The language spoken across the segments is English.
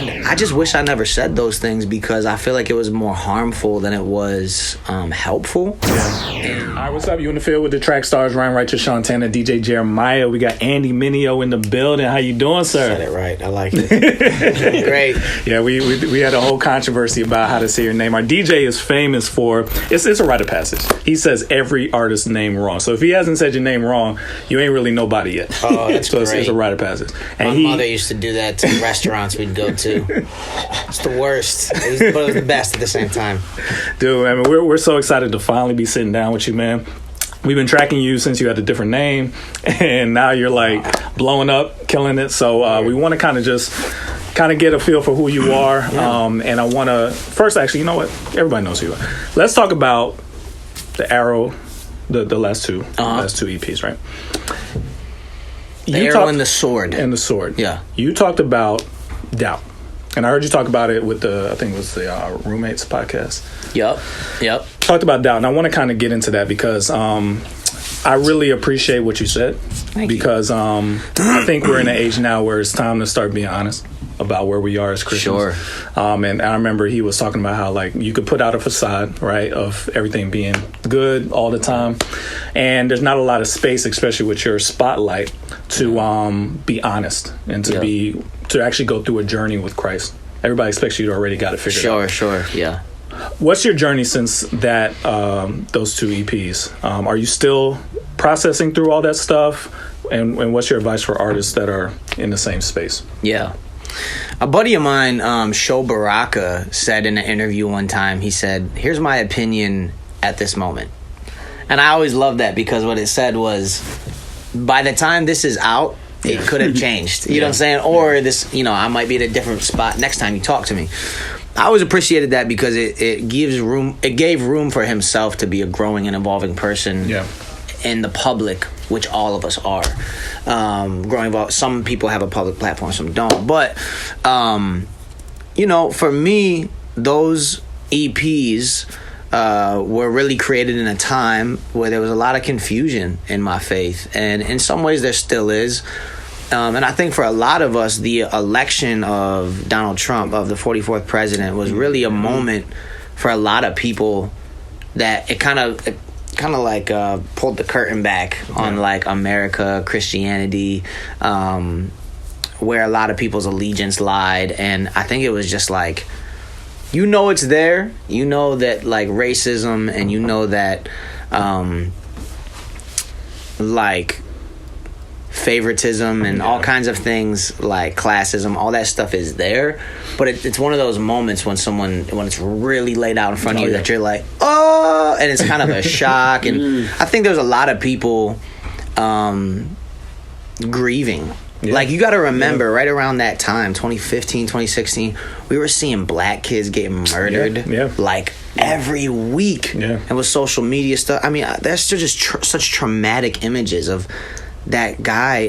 And I just wish I never said those things because I feel like it was more harmful than it was helpful. Yeah. All right, what's up? You in the field with the Trackstarz, Ryan Righteous, Shantana, DJ Jeremiah. We got Andy Mineo in the building. How you doing, sir? Said it right. I like it. Great. Yeah, we had a whole controversy about how to say your name. Our DJ is famous for, it's a rite of passage. He says every artist's name wrong. So if he hasn't said your name wrong, you ain't really nobody yet. Oh, that's so great. It's a rite of passage. And My mother used to do that to restaurants we'd go to. It's the worst, but it was the best at the same time. Dude, I mean, we're so excited to finally be sitting down with you, man. We've been tracking you since you had a different name, and now you're like blowing up, killing it. So we want to kind of get a feel for who you are. And I want to first, actually, you know what? Everybody knows who you are. Let's talk about the Arrow, the last two EPs, right? The Arrow and the Sword. And the Sword. Yeah. You talked about doubt. And I heard you talk about it with I think it was the Roommates podcast. Yep. Talked about doubt. And I want to kind of get into that because I really appreciate what you said. Thank you. Because I think we're in an age now where it's time to start being honest about where we are as Christians. Sure. And I remember he was talking about how like you could put out a facade, right, of everything being good all the time, and there's not a lot of space, especially with your spotlight, to be honest and to actually go through a journey with Christ. Everybody expects you to already got it figured out. Sure, yeah. What's your journey since that those two EPs? Are you still processing through all that stuff? And what's your advice for artists that are in the same space? Yeah. A buddy of mine, Sho Baraka, said in an interview one time, he said, "Here's my opinion at this moment." And I always loved that because what it said was, by the time this is out, it could have changed. You know what I'm saying? Or this, I might be at a different spot next time you talk to me. I always appreciated that because it gave room for himself to be a growing and evolving person in the public, which all of us are. Some people have a public platform, some don't. But, for me, those EPs were really created in a time where there was a lot of confusion in my faith. And in some ways there still is. And I think for a lot of us, the election of Donald Trump, of the 44th president, was really a moment for a lot of people that it kind of pulled the curtain back on like America, Christianity, where a lot of people's allegiance lied. And I think it was just like, it's there, that like racism and that like favoritism and all kinds of things like classism, all that stuff is there, but it's one of those moments when it's really laid out in front of you that you're like, oh, and it's kind of a shock. And I think there's a lot of people grieving. Like, you got to remember, right around that time, 2015, 2016, we were seeing black kids getting murdered like every week. And with social media stuff, I mean, there's still just such traumatic images of that guy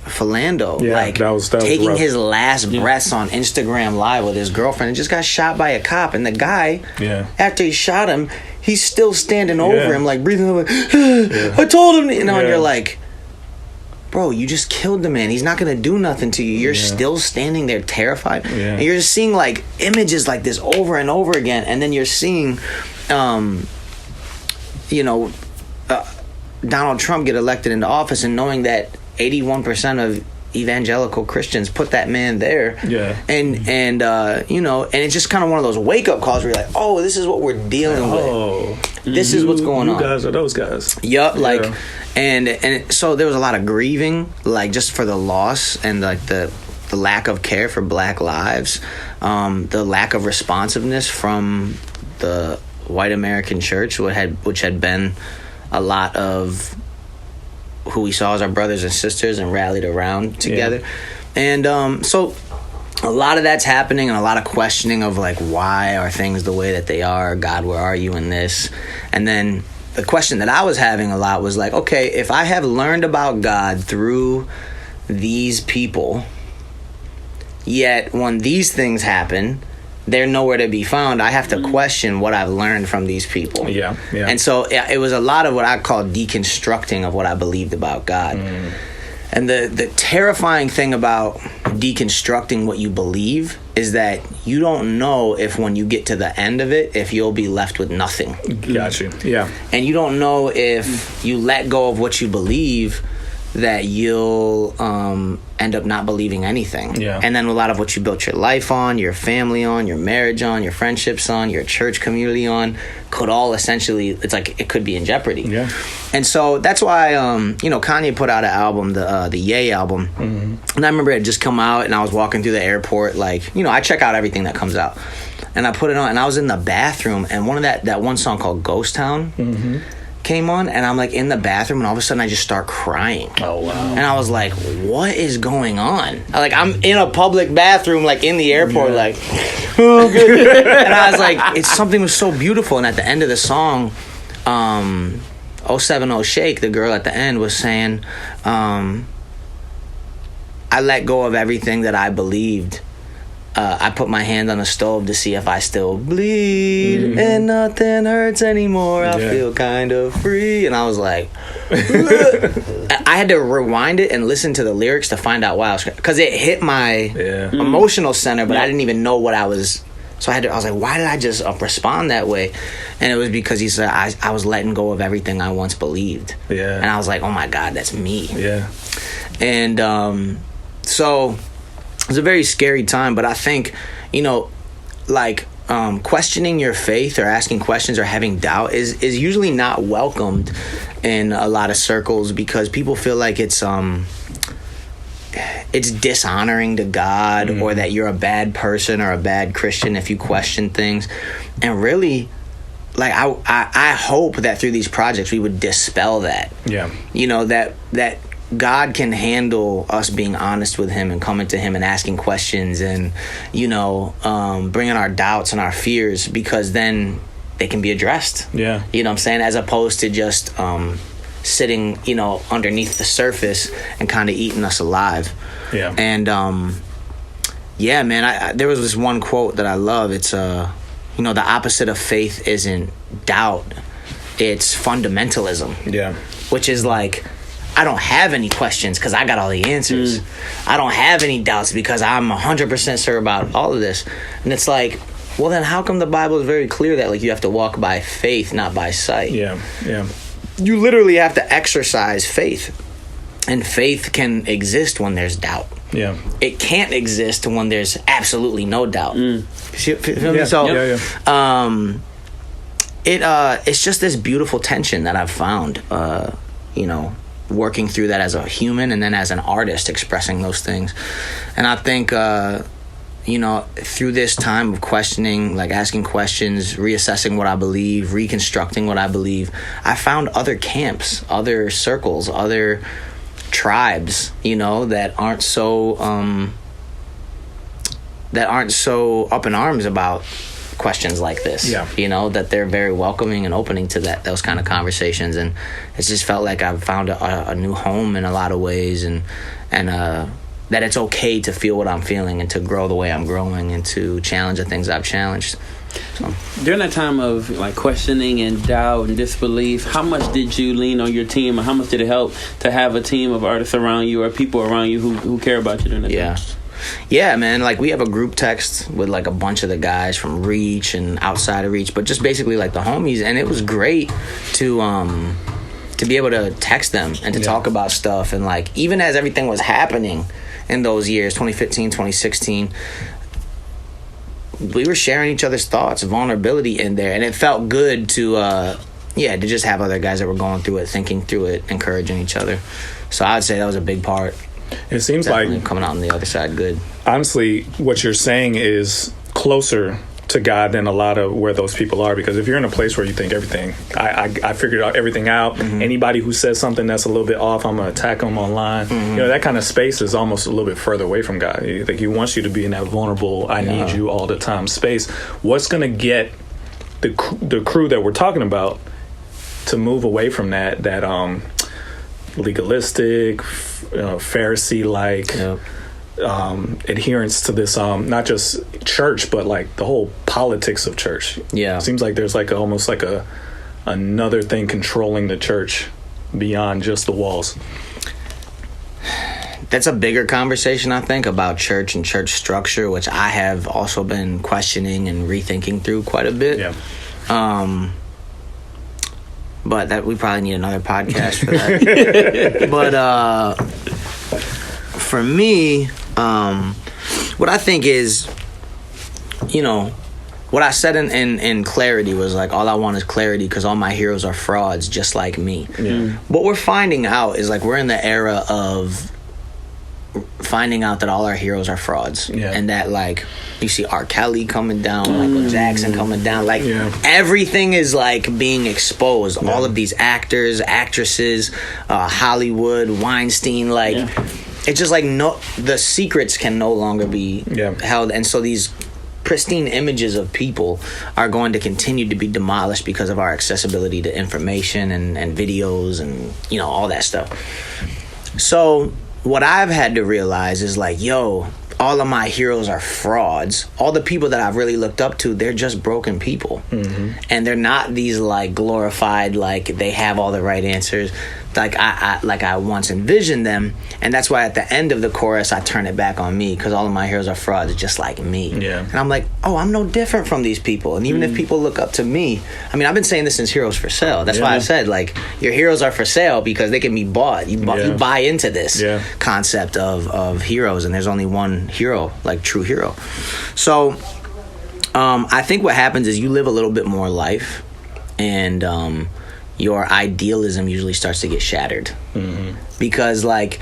Philando that was taking rough. His last breaths on Instagram Live with his girlfriend and just got shot by a cop, and the guy after he shot him, he's still standing over him like breathing like, I told him, and you're like, bro, you just killed the man. He's not gonna do nothing to you. You're still standing there terrified, and you're just seeing like images like this over and over again, and then you're seeing Donald Trump get elected into office, and knowing that 81% of evangelical Christians put that man there. And it's just kind of one of those wake up calls where you're like, oh, this is what we're dealing with. This is what's going on. You guys are those guys. And so there was a lot of grieving, like just for the loss and like the lack of care for black lives, the lack of responsiveness from the white American church, which had been a lot of who we saw as our brothers and sisters and rallied around together. And so a lot of that's happening, and a lot of questioning of like, why are things the way that they are? God, where are you in this? And then the question that I was having a lot was like, okay, if I have learned about God through these people, yet when these things happen, they're nowhere to be found, I have to question what I've learned from these people. And so it was a lot of what I call deconstructing of what I believed about God. And the terrifying thing about deconstructing what you believe is that you don't know if when you get to the end of it, if you'll be left with nothing. Got you. Yeah. And you don't know if you let go of what you believe, that you'll end up not believing anything. Yeah. And then a lot of what you built your life on, your family on, your marriage on, your friendships on, your church community on, could all essentially, it's like it could be in jeopardy. Yeah. And so that's why, Kanye put out an album, the Ye album. Mm-hmm. And I remember it had just come out, and I was walking through the airport, I check out everything that comes out. And I put it on, and I was in the bathroom, and that one song called Ghost Town came on, and I'm in the bathroom, and all of a sudden I just start crying. Oh wow. And I was like, what is going on? I'm in a public bathroom, in the airport, oh, good. And I was like, it's something was so beautiful. And at the end of the song, 070 Shake, the girl at the end, was saying, I let go of everything that I believed. I put my hand on the stove to see if I still bleed, and nothing hurts anymore. I feel kind of free. And I was like, I had to rewind it and listen to the lyrics to find out why I was, because it hit my emotional center, but I didn't even know what I was. So I was like, why did I just respond that way? And it was because he said I was letting go of everything I once believed. Yeah. And I was like, oh my God, that's me. Yeah. And so it was a very scary time, but I think, questioning your faith or asking questions or having doubt is usually not welcomed in a lot of circles, because people feel like it's dishonoring to God, or that you're a bad person or a bad Christian if you question things. And really, I hope that through these projects we would dispel that. Yeah. That God can handle us being honest with him and coming to him and asking questions and, bringing our doubts and our fears, because then they can be addressed. Yeah. You know what I'm saying? As opposed to just sitting, underneath the surface and kind of eating us alive. Yeah. And, man, there was this one quote that I love. It's, the opposite of faith isn't doubt. It's fundamentalism. Yeah. Which is I don't have any questions because I got all the answers. I don't have any doubts because I'm 100% sure about all of this. And it's well, then how come the Bible is very clear that you have to walk by faith, not by sight? Yeah, yeah. You literally have to exercise faith. And faith can exist when there's doubt. Yeah. It can't exist when there's absolutely no doubt. Feel me? So, it's just this beautiful tension that I've found, working through that as a human and then as an artist expressing those things. And I think, through this time of questioning, asking questions, reassessing what I believe, reconstructing what I believe, I found other camps, other circles, other tribes, that aren't so up in arms about questions like this. Yeah. That they're very welcoming and opening to those kind of conversations. And it's just felt like I've found a new home in a lot of ways, and that it's okay to feel what I'm feeling and to grow the way I'm growing and to challenge the things I've challenged. So. During that time of questioning and doubt and disbelief, how much did you lean on your team, or how much did it help to have a team of artists around you or people around you who care about you during that time? Yeah, man. We have a group text with a bunch of the guys from Reach and outside of Reach, but just basically the homies. And it was great to be able to text them and to talk about stuff. And even as everything was happening in those years, 2015, 2016, we were sharing each other's thoughts, vulnerability in there. And it felt good to just have other guys that were going through it, thinking through it, encouraging each other. So I would say that was a big part. It seems definitely coming out on the other side good. Honestly, what you're saying is closer to God than a lot of where those people are, because if you're in a place where you think everything, I figured out everything out, anybody who says something that's a little bit off, I'm going to attack them online. That kind of space is almost a little bit further away from God. He wants you to be in that vulnerable, I need you all the time space. What's going to get the crew that we're talking about to move away from that legalistic, Pharisee-like adherence to this, not just church, but the whole politics of church. Yeah, it seems like there's almost another thing controlling the church beyond just the walls. that's a bigger conversation, I think, about church and church structure, which I have also been questioning and rethinking through quite a bit. Yeah. But that we probably need another podcast for that. But for me, what I think is, what I said in Clarity was like, all I want is clarity because all my heroes are frauds just like me. Yeah. What we're finding out is like we're in the era of finding out that all our heroes are frauds. Yeah. And that like you see R. Kelly coming down, Michael Jackson coming down, like everything is like being exposed. Yeah. All of these actors, actresses, Hollywood, Weinstein, like it's just like the secrets can no longer be held, and so these pristine images of people are going to continue to be demolished because of our accessibility to information and videos and all that stuff. So what I've had to realize is like, all of my heroes are frauds. All the people that I've really looked up to, they're just broken people. Mm-hmm. And they're not these like glorified, like they have all the right answers like I once envisioned them. And that's why at the end of the chorus I turn it back on me, because all of my heroes are frauds just like me. Yeah. And I'm like, I'm no different from these people. And even if people look up to me, I mean, I've been saying this since Heroes for Sale. That's why I said like your heroes are for sale, because they can be bought. You buy into this concept of heroes, and there's only one hero, like true hero. So I think what happens is you live a little bit more life, and your idealism usually starts to get shattered. Mm-hmm. Because like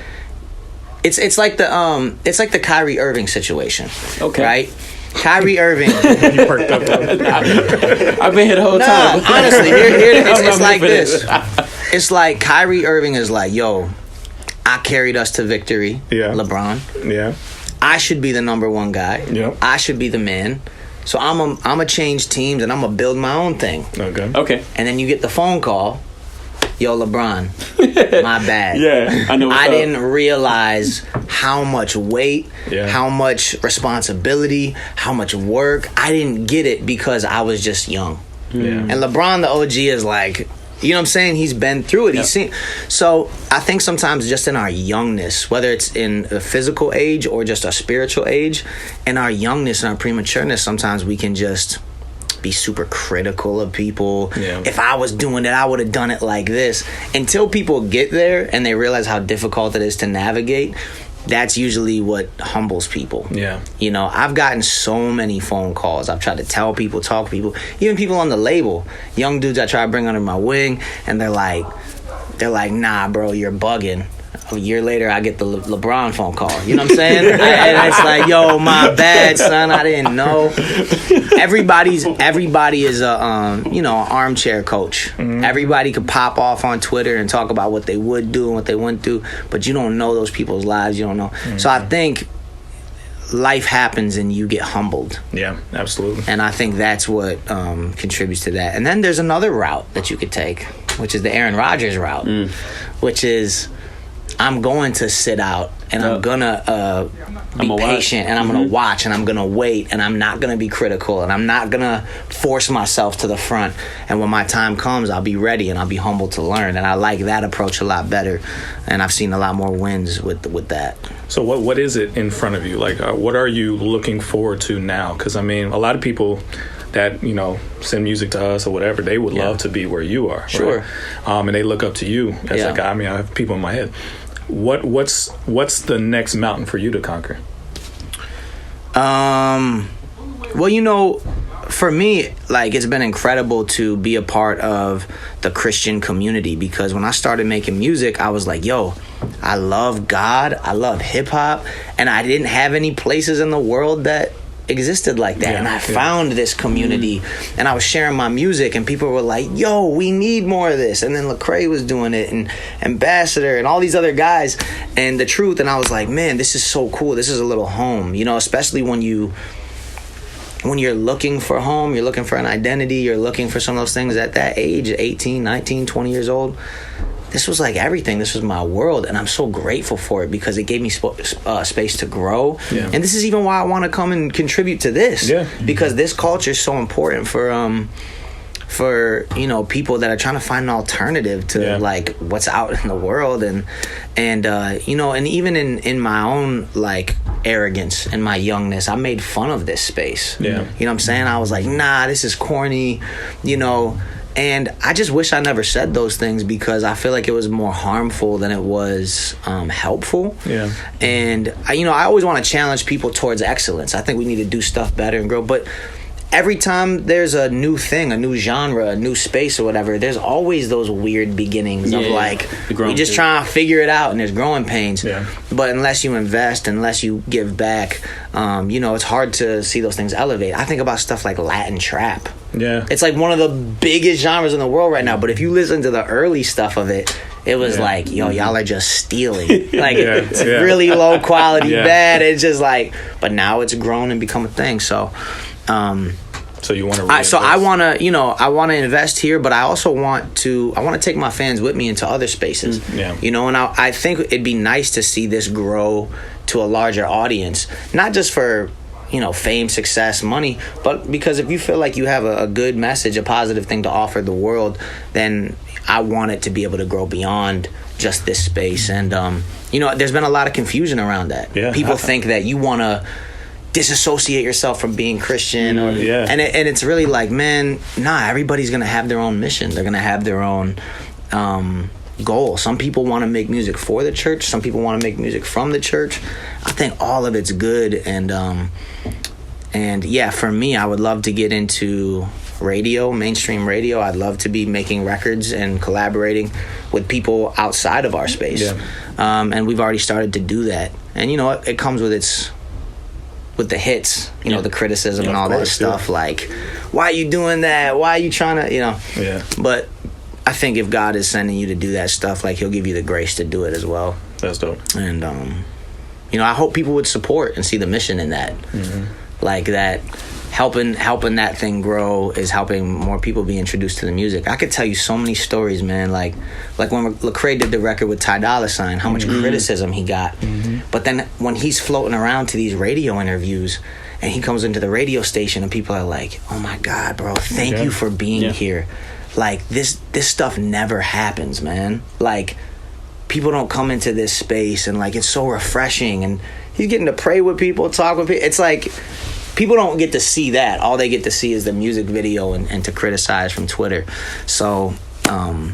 it's like the Kyrie Irving situation. Okay. Right? Kyrie Irving. You perked up. I've been here the whole time. Honestly, it's like this. It's like Kyrie Irving is like, I carried us to victory. Yeah. LeBron. Yeah. I should be the number one guy. Yep. I should be the man. So I'm a change teams, and I'm gonna build my own thing. Okay. And then you get the phone call, LeBron, my bad. Yeah, I know. I didn't realize how much weight, how much responsibility, how much work. I didn't get it because I was just young. Yeah. And LeBron, the OG, is like, you know what I'm saying? He's been through it. He's seen. So I think sometimes just in our youngness, whether it's in a physical age or just a spiritual age, in our youngness and our prematureness, sometimes we can just be super critical of people. Yeah. If I was doing it, I would have done it like this. Until people get there and they realize how difficult it is to navigate, that's usually what humbles people. Yeah. I've gotten so many phone calls. I've tried to tell people, talk to people, even people on the label, young dudes I try to bring under my wing, and they're like, nah, bro, you're bugging. A year later, I get the LeBron phone call. You know what I'm saying? And it's like, my bad, son. I didn't know. Everybody is a armchair coach. Mm-hmm. Everybody could pop off on Twitter and talk about what they would do and what they wouldn't do, but you don't know those people's lives. You don't know. Mm-hmm. So I think life happens and you get humbled. Yeah, absolutely. And I think that's what contributes to that. And then there's another route that you could take, which is the Aaron Rodgers route, which is, I'm going to sit out and I'm gonna be patient and I'm gonna watch and I'm gonna wait and I'm not gonna be critical and I'm not gonna force myself to the front. And when my time comes, I'll be ready and I'll be humble to learn. And I like that approach a lot better. And I've seen a lot more wins with that. So what is it in front of you? Like, what are you looking forward to now? Because I mean, a lot of people that send music to us or whatever, they would love to be where you are. Sure. Right? And they look up to you as a guy. I mean, I have people in my head. What's the next mountain for you to conquer? Well, for me, like, it's been incredible to be a part of the Christian community, because when I started making music, I was like, I love God, I love hip hop, and I didn't have any places in the world that existed like that. And I found this community, and I was sharing my music, and people were like, we need more of this. And then Lecrae was doing it, and Ambassador, and all these other guys, and The Truth. And I was like, man, this is so cool. This is a little home, especially when you're looking for home, you're looking for an identity, you're looking for some of those things at that age, 18, 19, 20 years old. This was like everything. This was my world, and I'm so grateful for it because it gave me space to grow. Yeah. And this is even why I want to come and contribute to this, because this culture is so important for for people that are trying to find an alternative to like what's out in the world, and and even in my own like arrogance and my youngness, I made fun of this space. You know what I'm saying? I was like, nah, this is corny, and I just wish I never said those things, because I feel like it was more harmful than it was helpful. And I always want to challenge people towards excellence. I think we need to do stuff better and grow, but every time there's a new thing, a new genre, a new space or whatever, there's always those weird beginnings of like, we just trying to figure it out, and there's growing pains. But unless you invest, unless you give back, it's hard to see those things elevate. I think about stuff like Latin trap. It's like one of the biggest genres in the world right now, but if you listen to the early stuff of it, it was like, y'all are just stealing. Like, it's really low quality, bad. It's just like, but now it's grown and become a thing. So you want to I want to invest here, but I also want to take my fans with me into other spaces. And I think it'd be nice to see this grow to a larger audience, not just for fame, success, money, but because if you feel like you have a good message, a positive thing to offer the world, then I want it to be able to grow beyond just this space. And there's been a lot of confusion around that. People think that you want to disassociate yourself from being Christian, and it's really like, man, nah, everybody's gonna have their own mission. They're gonna have their own goal. Some people want to make music for the church, some people want to make music from the church. I think all of it's good, and for me, I would love to get into radio, mainstream radio. I'd love to be making records and collaborating with people outside of our space. And we've already started to do that, and it comes with the hits, the criticism and all that stuff. Like, why are you doing that? Why are you trying to, But I think if God is sending you to do that stuff, like, he'll give you the grace to do it as well. That's dope. And, I hope people would support and see the mission in that. Like, that helping that thing grow is helping more people be introduced to the music. I could tell you so many stories, man. Like when Lecrae did the record with Tedashii, how much criticism he got. But then when he's floating around to these radio interviews, and he comes into the radio station, and people are like, oh my God, bro, thank you for being here. Like, this stuff never happens, man. Like, people don't come into this space, and like, it's so refreshing, and he's getting to pray with people, talk with people. It's like, people don't get to see that. All they get to see is the music video and to criticize from Twitter. So, I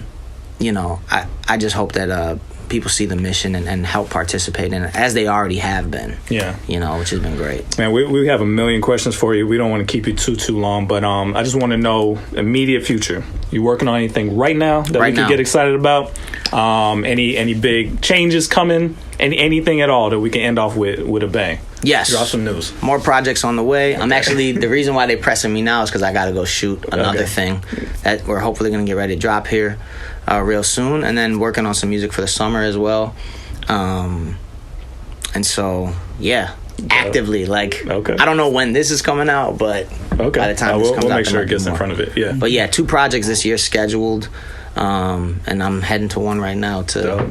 just hope that people see the mission and help participate in it, as they already have been. Which has been great. Man, we have a million questions for you. We don't want to keep you too long, but I just want to know immediate future. You working on anything right now that we can get excited about? Any big changes coming? Anything at all that we can end off with a bang? Yes. Drop some news. More projects on the way. I'm actually, the reason why they're pressing me now is because I got to go shoot another thing that we're hopefully going to get ready to drop here real soon. And then working on some music for the summer as well. And so, actively, like, I don't know when this is coming out, but by the time this comes out, we'll make sure it gets in front of it. But 2 projects this year scheduled. And I'm heading to one right now to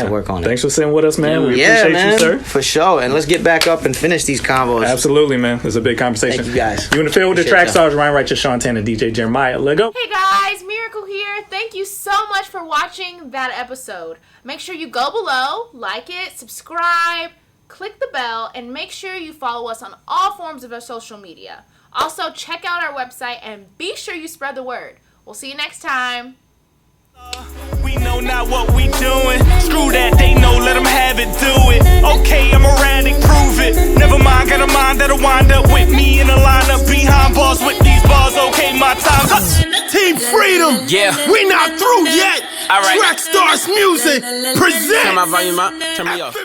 work on it. Thanks for sitting with us, man. We appreciate you, sir. For sure. And let's get back up and finish these convos. Absolutely, man. It's a big conversation. Thank you, guys. You in the field with the Trackstarz, Ryan Righteous, Sean Tan, and DJ Jeremiah. Let go. Hey, guys. Miracle here. Thank you so much for watching that episode. Make sure you go below, like it, subscribe, click the bell, and make sure you follow us on all forms of our social media. Also, check out our website and be sure you spread the word. We'll see you next time. We know not what we doing. Screw that, they know, let them have it, do it. Okay, I'm erratic, prove it. Never mind, got a mind that'll wind up with me in a lineup behind bars with these bars. Okay, my time's up. Team Freedom. We not through yet. All right. Trackstarz Music presents. Turn my volume up. Turn me off.